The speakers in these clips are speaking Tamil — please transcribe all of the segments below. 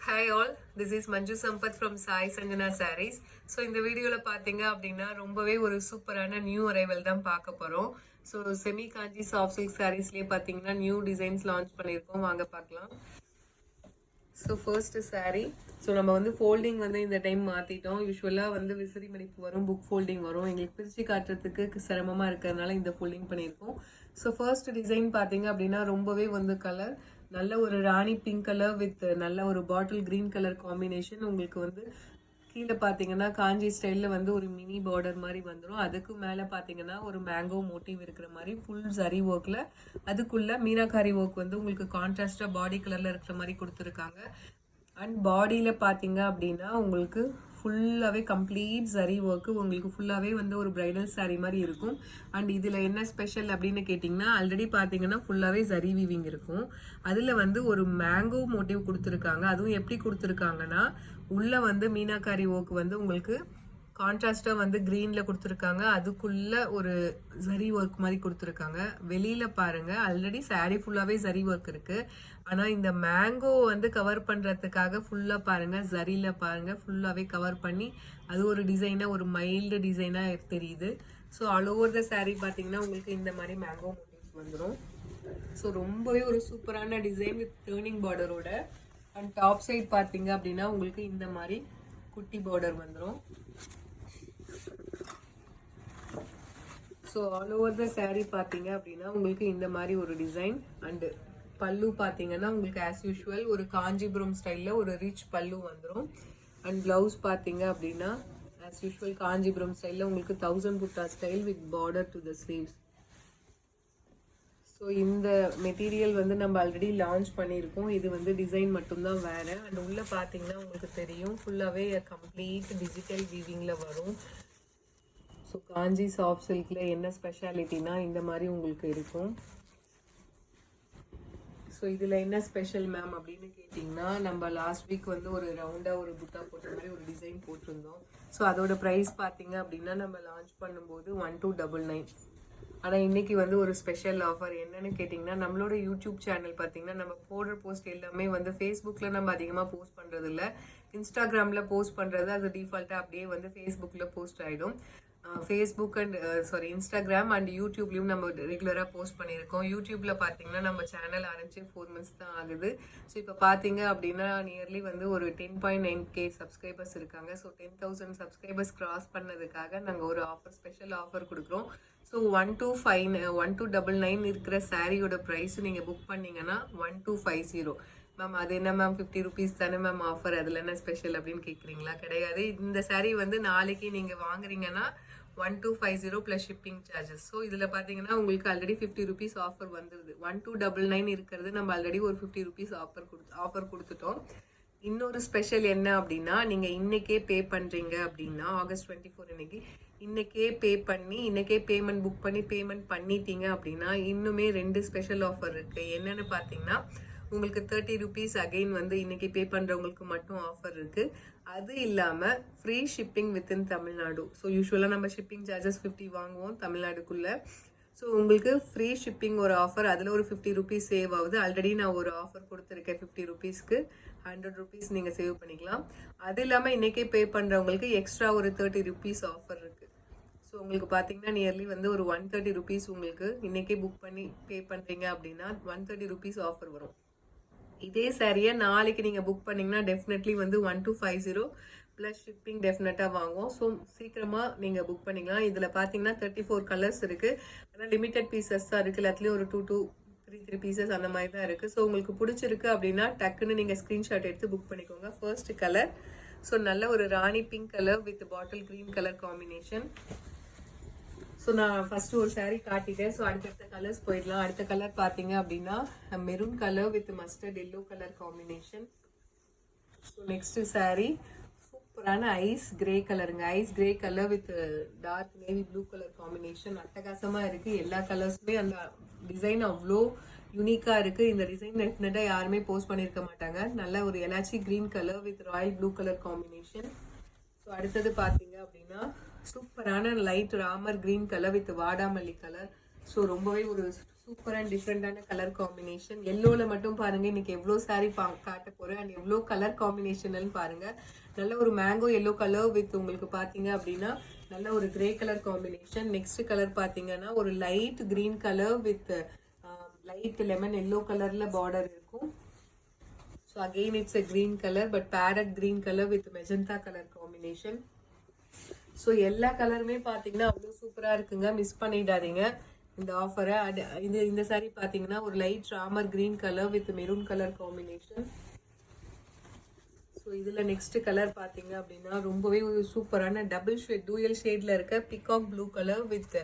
Hi all, this is Manju Sampath from Sai Sanjana Sarees. So இந்த வீடியோவில் பார்த்தீங்க அப்படின்னா ரொம்பவே ஒரு சூப்பரான நியூ அரைவல் தான் பார்க்க போகிறோம். ஸோ செமி காஞ்சி சாஃப்ட் சில்க் சாரீஸ்லேயே பார்த்தீங்கன்னா நியூ டிசைன்ஸ் லான்ச் பண்ணியிருக்கோம், வாங்க பார்க்கலாம். So first sari. ஸோ நம்ம வந்து ஃபோல்டிங் வந்து இந்த டைம் மாற்றிட்டோம். யூஸ்வலாக வந்து விசிறி மடிப்பு வரும், புக் ஃபோல்டிங் வரும். எங்களுக்கு பிரித்து காட்டுறதுக்கு சிரமமாக இருக்கிறதுனால இந்த ஃபோல்டிங் பண்ணியிருக்கோம். ஸோ ஃபர்ஸ்ட் டிசைன் பார்த்தீங்க அப்படின்னா ரொம்பவே வந்து கலர் நல்ல ஒரு ராணி பிங்க் கலர் வித் நல்ல ஒரு பாட்டில் கிரீன் கலர் காம்பினேஷன். உங்களுக்கு வந்து கீழே பார்த்தீங்கன்னா காஞ்சி ஸ்டைலில் வந்து ஒரு மினி பார்டர் மாதிரி வந்துடும். அதுக்கு மேலே பார்த்தீங்கன்னா ஒரு மேங்கோ மோட்டிவ் இருக்கிற மாதிரி ஃபுல் சரி ஒர்க்கில் அதுக்குள்ள மீனாக்காரி ஒர்க் வந்து உங்களுக்கு கான்ட்ராஸ்டாக பாடி கலரில் இருக்கிற மாதிரி கொடுத்துருக்காங்க. அண்ட் பாடியில் பார்த்தீங்க அப்படின்னா உங்களுக்கு ஃபுல்லாகவே கம்ப்ளீட் சரி ஒர்க்கு உங்களுக்கு ஃபுல்லாகவே வந்து ஒரு பிரைடல் சாரீ மாதிரி இருக்கும். அண்ட் இதில் என்ன ஸ்பெஷல் அப்படின்னு கேட்டிங்கன்னா ஆல்ரெடி பார்த்தீங்கன்னா ஃபுல்லாகவே சரி வீவிங் இருக்கும். அதில் வந்து ஒரு மேங்கோ மோட்டிவ் கொடுத்துருக்காங்க. அதுவும் எப்படி கொடுத்துருக்காங்கன்னா உள்ளே வந்து மீனாக்காரி ஒர்க் வந்து உங்களுக்கு கான்ட்ராஸ்டாக வந்து க்ரீனில் கொடுத்துருக்காங்க. அதுக்குள்ள ஒரு சரி ஒர்க் மாதிரி கொடுத்துருக்காங்க. வெளியில் பாருங்கள் ஆல்ரெடி சாரீ ஃபுல்லாகவே சரி ஒர்க் இருக்குது. ஆனால் இந்த மேங்கோ வந்து கவர் பண்ணுறதுக்காக ஃபுல்லாக பாருங்கள் சரியில் பாருங்கள் ஃபுல்லாகவே கவர் பண்ணி அது ஒரு டிசைனாக ஒரு மைல்டு டிசைனாக தெரியுது. So all over the sari பார்த்தீங்கன்னா உங்களுக்கு இந்த மாதிரி மேங்கோ மோட்டிவ்ஸ் வந்துடும். ஸோ ரொம்பவே ஒரு சூப்பரான டிசைன் வித் டேர்னிங் பார்டரோட. அண்ட் டாப் சைட் பார்த்தீங்க அப்படின்னா உங்களுக்கு இந்த மாதிரி குட்டி பார்டர் வந்துடும். So all over the sari பார்த்தீங்க அப்படின்னா உங்களுக்கு இந்த மாதிரி ஒரு டிசைன். அண்டு பல்லு பார்த்தீங்கன்னா உங்களுக்கு ஆஸ் யூஷுவல் ஒரு காஞ்சிபுரம் ஸ்டைலில் ஒரு ரிச் பல்லு வந்துடும். அண்ட் ப்ளவுஸ் பார்த்தீங்க அப்படின்னா ஆஸ் யூஷுவல் காஞ்சிபுரம் ஸ்டைலில் உங்களுக்கு 1000 புட்டா style with border to the sleeves. So இந்த மெட்டீரியல் வந்து நம்ம ஆல்ரெடி லான்ச் பண்ணியிருக்கோம். இது வந்து டிசைன் மட்டும்தான் வேறு. அண்ட் உள்ளே பார்த்தீங்கன்னா உங்களுக்கு தெரியும் ஃபுல்லாகவே கம்ப்ளீட் டிஜிட்டல் வீவிங்கில் வரும். ஸோ காஞ்சி சாஃப்ட் சில்கில் என்ன ஸ்பெஷாலிட்டினா இந்த மாதிரி உங்களுக்கு இருக்கும். ஸோ இதில் என்ன ஸ்பெஷல் மேம் அப்படின்னு கேட்டிங்கன்னா நம்ம லாஸ்ட் வீக் வந்து ஒரு ரவுண்டாக ஒரு புட்டா போட்ட மாதிரி ஒரு டிசைன் போட்டிருந்தோம். ஸோ அதோட ப்ரைஸ் பார்த்தீங்க அப்படின்னா நம்ம லான்ச் பண்ணும்போது 1299. ஆனால் இன்றைக்கி வந்து ஒரு ஸ்பெஷல் ஆஃபர் என்னன்னு கேட்டிங்கன்னா நம்மளோட யூடியூப் சேனல் பார்த்தீங்கன்னா நம்ம போடுற போஸ்ட் எல்லாமே வந்து ஃபேஸ்புக்கில் நம்ம அதிகமாக போஸ்ட் பண்ணுறதில்ல, இன்ஸ்டாகிராமில் போஸ்ட் பண்ணுறது அது டிஃபால்ட்டாக அப்படியே வந்து ஃபேஸ்புக்கில் போஸ்ட் ஆகிடும். ஃபேஸ்புக் அண்ட் இன்ஸ்டாகிராம் அண்ட் யூடியூப்லேயும் நம்ம ரெகுலராக போஸ்ட் பண்ணியிருக்கோம். யூடியூப்பில் பார்த்தீங்கன்னா நம்ம சேனல் ஆரம்பிச்சு 4 months தான் ஆகுது. ஸோ இப்போ பார்த்தீங்க அப்படின்னா நியர்லி வந்து ஒரு 10.9K சப்ஸ்கிரைபர்ஸ் இருக்காங்க. ஸோ 10,000 சப்ஸ்கிரைபர்ஸ் கிராஸ் பண்ணதுக்காக நாங்கள் ஒரு ஆஃபர் ஸ்பெஷல் ஆஃபர் கொடுக்குறோம். ஸோ 1299 இருக்கிற சாரியோட ப்ரைஸ் நீங்கள் புக் பண்ணிங்கன்னா 1250. மேம் அது என்ன மேம் 50 rupees தானே மேம் ஆஃபர், அதில் என்ன ஸ்பெஷல் அப்படின்னு கேட்குறீங்களா? கிடையாது. இந்த சாரீ வந்து நாளைக்கு நீங்கள் வாங்குறீங்கன்னா 1250 ப்ளஸ் ஷிப்பிங் சார்ஜஸ். ஸோ இதில் பார்த்தீங்கன்னா உங்களுக்கு ஆல்ரெடி 50 rupees ஆஃபர் வந்துடுது. 1299 இருக்கிறது நம்ம ஆல்ரெடி ஒரு 50 rupees ஆஃபர் கொடுத்துட்டோம். இன்னொரு ஸ்பெஷல் என்ன அப்படின்னா நீங்கள் இன்றைக்கே பே பண்ணுறீங்க அப்படின்னா August 24 இன்றைக்கே பே பண்ணி இன்றைக்கே பேமெண்ட் புக் பண்ணி பேமெண்ட் பண்ணிட்டீங்க அப்படின்னா இன்னுமே 2 ஸ்பெஷல் ஆஃபர் இருக்குது. என்னென்னு பார்த்தீங்கன்னா உங்களுக்கு 30 rupees அகெயின் வந்து இன்றைக்கி பே பண்ணுறவங்களுக்கு மட்டும் ஆஃபர் இருக்குது. அது இல்லாமல் free shipping within Tamil Nadu. So யூஸ்வலாக நம்ம ஷிப்பிங் சார்ஜஸ் 50 வாங்குவோம் தமிழ்நாடுக்குள்ளே. ஸோ உங்களுக்கு ஃப்ரீ ஷிப்பிங் ஒரு ஆஃபர், அதில் ஒரு 50 rupees சேவ் ஆகுது. ஆல்ரெடி நான் ஒரு ஆஃபர் கொடுத்துருக்கேன் 50 rupeesக்கு 100 rupees நீங்கள் சேவ் பண்ணிக்கலாம். அது இல்லாமல் இன்றைக்கே பே பண்ணுறவங்களுக்கு எக்ஸ்ட்ரா ஒரு 30 rupees ஆஃபர் இருக்குது. ஸோ உங்களுக்கு பார்த்தீங்கன்னா நியர்லி வந்து ஒரு 130 rupees உங்களுக்கு இன்றைக்கே புக் பண்ணி பே பண்ணுறீங்க அப்படின்னா 130 rupees ஆஃபர் வரும். இதே சாரியை நாளைக்கு நீங்கள் புக் பண்ணிங்கன்னா டெஃபினெட்லி வந்து 1250 ப்ளஸ் ஷிப்பிங் டெஃபினட்டாக வாங்குவோம். ஸோ சீக்கிரமாக நீங்கள் புக் பண்ணிக்கலாம். இதில் பார்த்தீங்கன்னா 34 கலர்ஸ் இருக்குது. ஆனால் லிமிட்டட் பீசஸ் தான் இருக்குது. எல்லாத்துலேயும் ஒரு 2 to 3 பீசஸ் அந்த மாதிரி தான் இருக்குது. ஸோ உங்களுக்கு பிடிச்சிருக்கு அப்படின்னா டக்குன்னு நீங்கள் ஸ்க்ரீன்ஷாட் எடுத்து புக் பண்ணிக்கோங்க. ஃபர்ஸ்ட் கலர் ஸோ நல்ல ஒரு rani pink colour with bottle green colour combination. So நான் ஃபஸ்ட்டு ஒரு சாரீ காட்டிட்டேன். ஸோ அடுத்தடுத்த கலர்ஸ் போயிடலாம். அடுத்த கலர் பார்த்தீங்க அப்படின்னா maroon colour with mustard yellow colour combination. So next sari சூப்பரான ஐஸ் கிரே கலருங்க. Ice grey colour with dark navy blue colour combination. அட்டகாசமாக இருக்குது. எல்லா கலர்ஸுமே அந்த டிசைன் அவ்வளோ யூனிக்காக இருக்குது. இந்த டிசைன் டெஃபினட்டாக யாருமே போஸ்ட் பண்ணியிருக்க மாட்டாங்க. நல்ல ஒரு elaichi green colour with royal blue colour combination. So அடுத்தது பார்த்தீங்க அப்படின்னா சூப்பரான light Ramar green colour with வாடாமல்லி கலர். ஸோ ரொம்பவே ஒரு சூப்பர் அண்ட் டிஃப்ரெண்டான கலர் காம்பினேஷன். எல்லோல மட்டும் பாருங்க இன்னைக்கு எவ்வளோ சாரி காட்ட போறேன் அண்ட் எவ்வளோ கலர் காம்பினேஷன் பாருங்க. நல்ல ஒரு மேங்கோ எல்லோ கலர் வித் உங்களுக்கு பாத்தீங்க அப்படின்னா நல்ல ஒரு grey colour combination. Next colour பாத்தீங்கன்னா ஒரு light green colour with light lemon yellow கலர்ல பார்டர் இருக்கும். So again it's a green color but parrot green color with magenta color combination. So எல்லா கலருமே பார்த்தீங்கன்னா அவ்வளோ சூப்பராக இருக்குங்க, மிஸ் பண்ணிடாதீங்க இந்த ஆஃபரை. இந்த சாரி பார்த்தீங்கன்னா ஒரு light Ramar green colour with maroon colour combination. So இதில் நெக்ஸ்ட் கலர் பார்த்தீங்க அப்படின்னா ரொம்பவே ஒரு சூப்பரான டபுள் ஷேட் டூயல் ஷேடில் இருக்க peacock blue colour with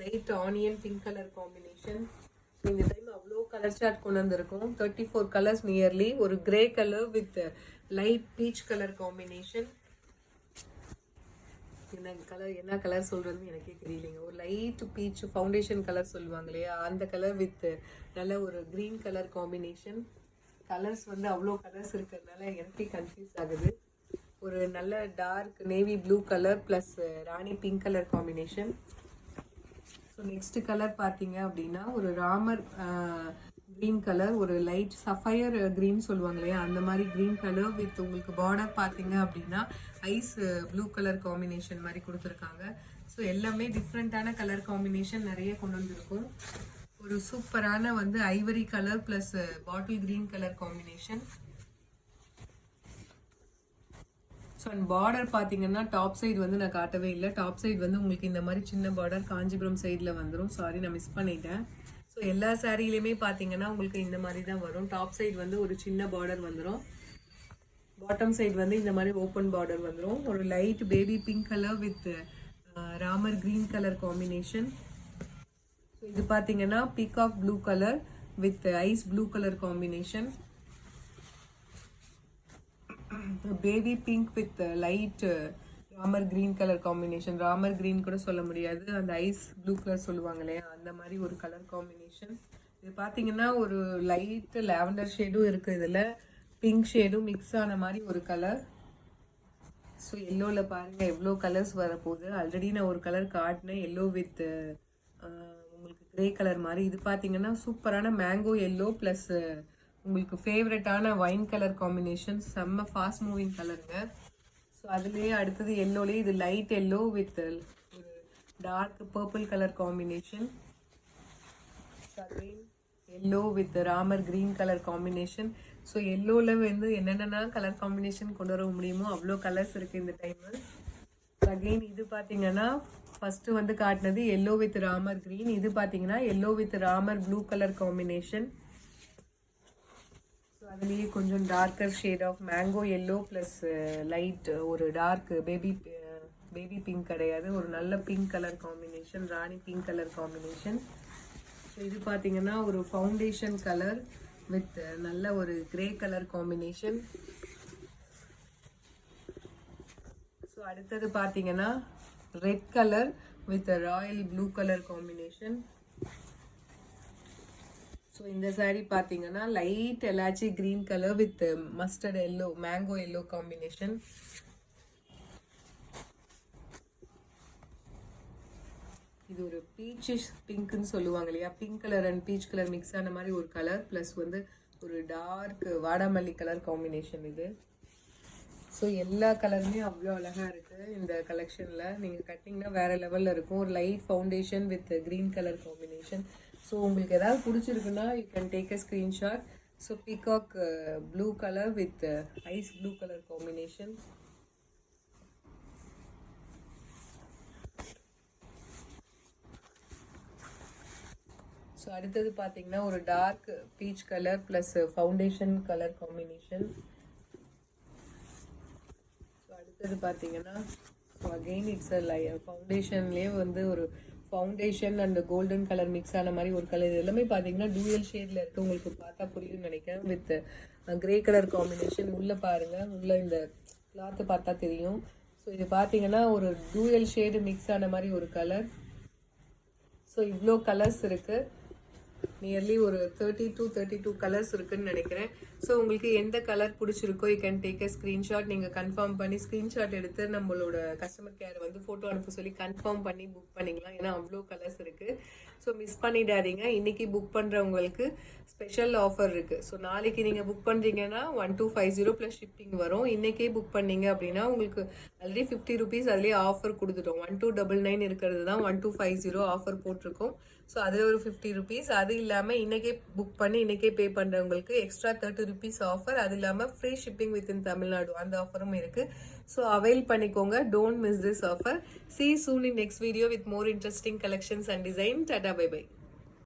light onion pink colour combination. இந்த டைம் அவ்வளோ கலர் சார்ட் கொண்டு வந்திருக்கும். 34 கலர்ஸ் நியர்லி. ஒரு grey colour with light peach colour combination. என்ன கலர் சொல்றதுன்னு எனக்கே தெரியலைங்க. ஒரு லைட் பீச் ஃபவுண்டேஷன் கலர் சொல்லுவாங்க இல்லையா, அந்த கலர் வித் நல்ல ஒரு கிரீன் கலர் காம்பினேஷன். கலர்ஸ் வந்து அவ்வளோ கலர்ஸ் இருக்கிறதுனால எனக்கே கன்ஃபியூஸ் ஆகுது. ஒரு நல்ல dark navy blue colour plus rani pink colour combination. So next colour பார்த்தீங்க அப்படின்னா ஒரு ராமர் க்ரீன் கலர், ஒரு லைட் சஃபயர் க்ரீன் சொல்லுவாங்க இல்லையா, அந்த மாதிரி க்ரீன் கலர் வித் உங்களுக்கு பார்டர் பார்த்தீங்க அப்படின்னா ஐஸ் ப்ளூ கலர் காம்பினேஷன் மாதிரி கொடுத்துருக்காங்க. ஸோ எல்லாமே டிஃப்ரெண்ட்டான கலர் காம்பினேஷன் நிறைய கொண்டு வந்திருக்கும். ஒரு சூப்பரான வந்து Ivory colour plus bottle green colour combination. So and border பார்த்தீங்கன்னா டாப் சைடு வந்து நான் காட்டவே இல்லை. டாப் சைடு வந்து உங்களுக்கு இந்த மாதிரி சின்ன பார்டர் காஞ்சிபுரம் சைடில் வந்துடும். சாரி நான் மிஸ் பண்ணிட்டேன். ஸோ எல்லா சாரிலையுமே பார்த்தீங்கன்னா உங்களுக்கு இந்த மாதிரி தான் வரும். டாப் சைடு வந்து ஒரு சின்ன பார்டர் வந்துடும், பாட்டம் சைடு வந்து இந்த மாதிரி ஓப்பன் பார்டர் வந்துடும். ஒரு light baby pink colour with Ramar green colour combination. So இது பார்த்தீங்கன்னா peacock blue colour with ice blue colour combination. Baby pink with light Ramar green colour combination. Ramar green கூட சொல்ல முடியாது, அந்த ஐஸ் ப்ளூ கலர் சொல்லுவாங்க இல்லையா, அந்த மாதிரி ஒரு கலர் காம்பினேஷன். இது பார்த்தீங்கன்னா ஒரு லைட் லாவெண்டர் ஷேடும் இருக்குது, இதில் பிங்க் ஷேடும் மிக்ஸ் ஆன மாதிரி ஒரு கலர். ஸோ எல்லோவில் பாருங்கள் எவ்வளோ கலர்ஸ் வரப்போகுது. ஆல்ரெடி நான் ஒரு கலர் காட்டினேன், எல்லோ வித் உங்களுக்கு கிரே கலர் மாதிரி. இது பார்த்தீங்கன்னா சூப்பரான மேங்கோ எல்லோ ப்ளஸ் உங்களுக்கு ஃபேவரட்டான ஒயின் கலர் காம்பினேஷன். செம்ம ஃபாஸ்ட் மூவிங் கலருங்க. ஸோ அதுலேயே அடுத்தது எல்லோலேயே இது லைட் எல்லோ வித் ஒரு dark purple colour combination. Yellow with Ramar green colour combination. So எல்லோவில் வந்து என்னென்னா கலர் காம்பினேஷன் கொண்டு வர முடியுமோ அவ்வளோ கலர்ஸ் இருக்குது இந்த டைமு. அகெயின் இது பார்த்தீங்கன்னா ஃபஸ்ட்டு வந்து காட்டினது எல்லோ வித் ராமர் கிரீன். இது பார்த்தீங்கன்னா yellow with Ramar blue colour combination. அதுலேயே கொஞ்சம் darker shade of mango yellow plus light ஒரு டார்க் பேபி பிங்க் கிடையாது, ஒரு நல்ல pink colour combination, Rani pink colour combination. So இது பார்த்தீங்கன்னா ஒரு ஃபவுண்டேஷன் கலர் வித் நல்ல ஒரு கிரே கலர் காம்பினேஷன். ஸோ அடுத்தது பார்த்தீங்கன்னா red colour with royal blue colour combination. So இந்த சாரீ பார்த்தீங்கன்னா light elaichi green colour with mustard yellow mango yellow combination. இது ஒரு பீச்சிஷ் பிங்க்னு சொல்லுவாங்க இல்லையா, pink colour and peach colour mix ஆன மாதிரி ஒரு கலர் ப்ளஸ் வந்து ஒரு டார்க் வாடாமல்லி கலர் காம்பினேஷன் இது. ஸோ எல்லா கலருமே அவ்வளோ அழகாக இருக்குது இந்த கலெக்ஷனில். நீங்கள் கட்டிங்கன்னா வேறு லெவலில் இருக்கும். ஒரு light foundation with green colour combination. So உங்களுக்கு ஏதாவது பிடிச்சிருக்குன்னா you can take a screenshot. So peacock blue colour with ice blue colour combination. So அடுத்தது பார்த்தீங்கன்னா ஒரு dark peach colour plus foundation colour combination. So அடுத்தது பார்த்தீங்கன்னா ஸோ அகெயின் இட்ஸ் அ ஃபவுண்டேஷன்லேயே வந்து ஒரு foundation and golden colour mix ஆன மாதிரி ஒரு கலர். இது எல்லாமே பார்த்தீங்கன்னா டூயல் ஷேடில் இருக்குது, உங்களுக்கு பார்த்தா புரியும்னு நினைக்கிறேன். With grey colour combination. உள்ளே பாருங்கள், உள்ளே இந்த கிளாத்து பார்த்தா தெரியும். ஸோ இது பார்த்தீங்கன்னா ஒரு டூயல் ஷேடு மிக்ஸ் ஆன மாதிரி ஒரு கலர். ஸோ இவ்வளோ கலர்ஸ் இருக்குது. நியர்லி ஒரு 32 கலர்ஸ் இருக்குன்னு நினைக்கிறேன். ஸோ உங்களுக்கு எந்த கலர் பிடிச்சிருக்கோ you can take a screenshot. நீங்கள் கன்ஃபார்ம் பண்ணி ஸ்க்ரீன்ஷாட் எடுத்து நம்மளோட கஸ்டமர் கேர் வந்து ஃபோட்டோ அனுப்ப சொல்லி கன்ஃபார்ம் பண்ணி புக் பண்ணிக்கலாம். ஏன்னா அவ்வளோ கலர்ஸ் இருக்குது. ஸோ மிஸ் பண்ணிடாதீங்க. இன்னைக்கு புக் பண்ணுறவங்களுக்கு ஸ்பெஷல் ஆஃபர் இருக்குது. ஸோ நாளைக்கு நீங்கள் புக் பண்ணுறீங்கன்னா 1250 ப்ளஸ் ஷிப்பிங் வரும். இன்றைக்கே புக் பண்ணீங்க அப்படின்னா உங்களுக்கு ஆல்ரெடி 50 ருபீஸ் அதுலேயே ஆஃபர் கொடுத்துட்டோம். 1299 இருக்கிறது தான் 1250 ஆஃபர் போட்டிருக்கோம். ஸோ அதில் ஒரு 50 ருபீஸ். அது இல்லாமல் இன்றைக்கே புக் பண்ணி இன்றைக்கே பே பண்ணுறவங்களுக்கு எக்ஸ்ட்ரா 30 ருபீஸ் ஆஃபர். அது இல்லாமல் ஃப்ரீ ஷிப்பிங் வித்தின் தமிழ்நாடு அந்த ஆஃபரும் இருக்குது. ஸோ அவைல் பண்ணிக்கோங்க. Don't miss this offer. See you soon in next video with more interesting collections and design. Tata, bye bye.